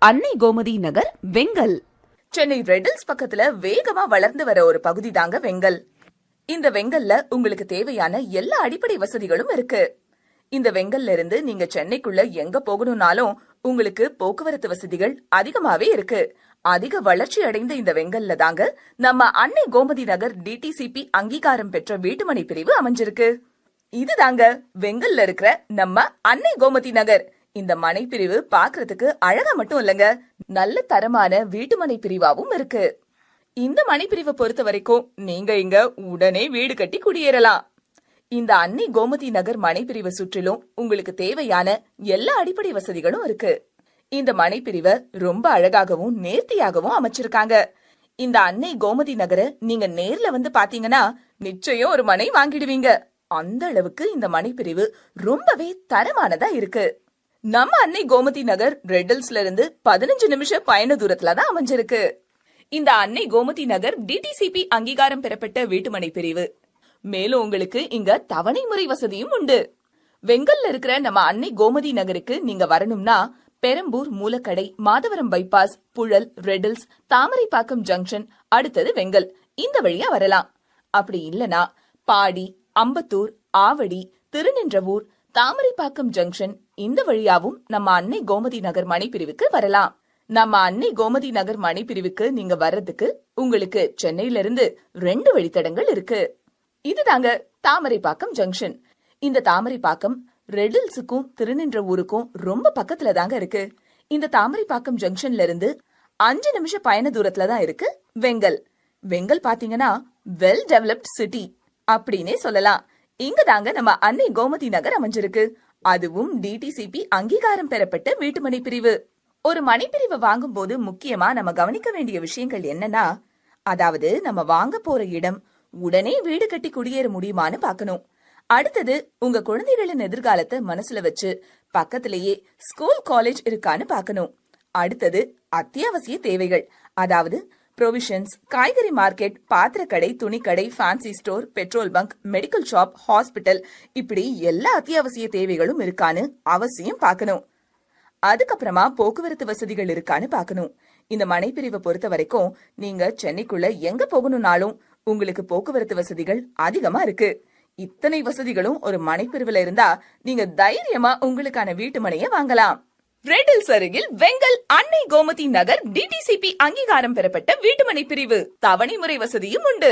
அன்னை கோமதி நகர் வெங்கல். சென்னை ரெடில்ஸ் பக்கத்துல வேகமா வளர்ந்து வர ஒரு பகுதி தாங்க வெங்கல். இந்த வெங்கல்ல உங்களுக்கு தேவையான எல்லா அடிப்படை வசதிகளும் இருக்கு. இந்த வெங்கல்ல இருந்து நீங்க சென்னைக்குள்ள எங்க போகணும்னாலும் உங்களுக்கு போக்குவரத்து வசதிகள் அதிகமாவே இருக்கு. அதிக வளர்ச்சி அடைந்த இந்த வெங்கல்ல தாங்க நம்ம அன்னை கோமதி நகர் டிடிசிபி அங்கீகாரம் பெற்ற வீட்டுமனை பிரிவு அமைஞ்சிருக்கு. இதுதாங்க வெங்கல்ல இருக்கிற நம்ம அன்னை கோமதி நகர். இந்த மனை பிரிவு பாக்குறதுக்கு அழகா மட்டும் இல்லங்க, நல்ல தரமான வீட்டுமனை பிரிவாவும் இருக்கு. இந்த மனை பிரிவை பொறுத்த வரைக்கும் நீங்க இங்க உடனே வீடு கட்டி குடியேறலாம். இந்த அன்னை கோமதி நகர் மனை பிரிவை சுற்றிலும் உங்களுக்கு தேவையான எல்லா அடிப்படை வசதிகளும் இருக்கு. இந்த மனை பிரிவை ரொம்ப அழகாகவும் நேர்த்தியாகவும் அமைச்சிருக்காங்க. இந்த அன்னை கோமதி நகரை நீங்க நேர்ல வந்து பாத்தீங்கன்னா நிச்சயம் ஒரு மனை வாங்கிடுவீங்க. அந்த அளவுக்கு இந்த மனை பிரிவு ரொம்பவே தரமானதா இருக்கு. நம்ம அன்னை கோமதி நகர் ரெடில்ஸ்ல இருந்து 15 நிமிஷம் பயண தூரத்துல தான் அமைஞ்சிருக்கு. இந்த அன்னை கோமதி நகர் டிடிசிபி அங்கீகாரம் பெறப்பட்ட வீட்டுமனை பிரிவு. மேலும் உங்களுக்கு இங்க தவணை முறை வசதியும் உண்டு. வெங்கல்ல இருக்கிற நம்ம அன்னை கோமதி நகருக்கு நீங்க வரணும்னா Perambur Moolakadai, Madhavaram bypass, Puzhal, riddles, Thamaraipakkam junction, அடுத்தது வெங்கல், இந்த வழியா வரலாம். அப்படி இல்லனா பாடி, அம்பத்தூர், ஆவடி, திருநின்றவூர், தாமரைப்பாக்கம் ஜங்ஷன், இந்த வழியாவும் நம்ம அன்னை கோமதி நகர் மனை பிரிவுக்கு வரலாம். நம்ம அன்னை கோமதி நகர் மனை பிரிவுக்கு நீங்க வர்றதுக்கு உங்களுக்கு சென்னையில இருந்து 2 வழித்தடங்கள் இருக்கு. இதுதாங்க தாமரைப்பாக்கம் ஜங்ஷன். இந்த தாமரைப்பாக்கம் ரெடில்ஸுக்கும் திருநின்றவூருக்கும் ரொம்ப பக்கத்துல தாங்க இருக்கு. இந்த தாமரைப்பாக்கம் ஜங்ஷன்ல இருந்து 5 நிமிஷம் பயண தூரத்துல தான் இருக்கு வெங்கல். வெங்கல் பாத்தீங்கன்னா வெல் டெவலப்ட் சிட்டி அப்படின்னே சொல்லலாம். இங்க தாங்க நம்ம அன்னை கோமதி நகர் அமைஞ்சிருக்கு. அதுவும் டிடிசிபி அங்கீகாரம் பெறப்பட்ட வீட்டுமனை பிரிவு. ஒரு மனைப்பிரிவை வாங்கும் போது முக்கியமா நம்ம கவனிக்க வேண்டிய விஷயங்கள் என்னன்னா, அதாவது நம்ம வாங்க போற இடம் உடனே வீடு கட்டி குடியேற முடியுமான்னு பாக்கணும். அடுத்தது உங்க குழந்தைகளின் எதிர்காலத்தை மனசுல வச்சு பக்கத்திலேயே ஸ்கூல், காலேஜ் இருக்கான்னு பாக்கணும். அடுத்தது அத்தியாவசிய தேவைகள், அதாவது ப்ரொவிஷன்ஸ், காய்கறி மார்க்கெட், பாத்திரக்கடை, துணிக்கடை, fancy store, petrol bunk, medical shop, hospital, இப்படி எல்லா அத்தியாவசிய தேவைகளும் இருக்கான்னு அவசியம் பாக்கணும். அதுக்கப்புறமா போக்குவரத்து வசதிகள் இருக்கான்னு பாக்கணும். இந்த மனைப்பிரிவை பொறுத்த வரைக்கும் நீங்க சென்னைக்குள்ள எங்க போகணும்னாலும் உங்களுக்கு போக்குவரத்து வசதிகள் அதிகமா இருக்கு. இத்தனை வசதிகளும் ஒரு மனைப்பிரிவுல இருந்தா நீங்க தைரியமா உங்களுக்கான வீட்டு மனையை வாங்கலாம். ரெடில்ஸ் அருகில் வெங்கல் அன்னை கோமதி நகர் டிடிசிபி அங்கீகாரம் பெறப்பட்ட வீட்டுமனை பிரிவு. தவணை முறை வசதியும் உண்டு.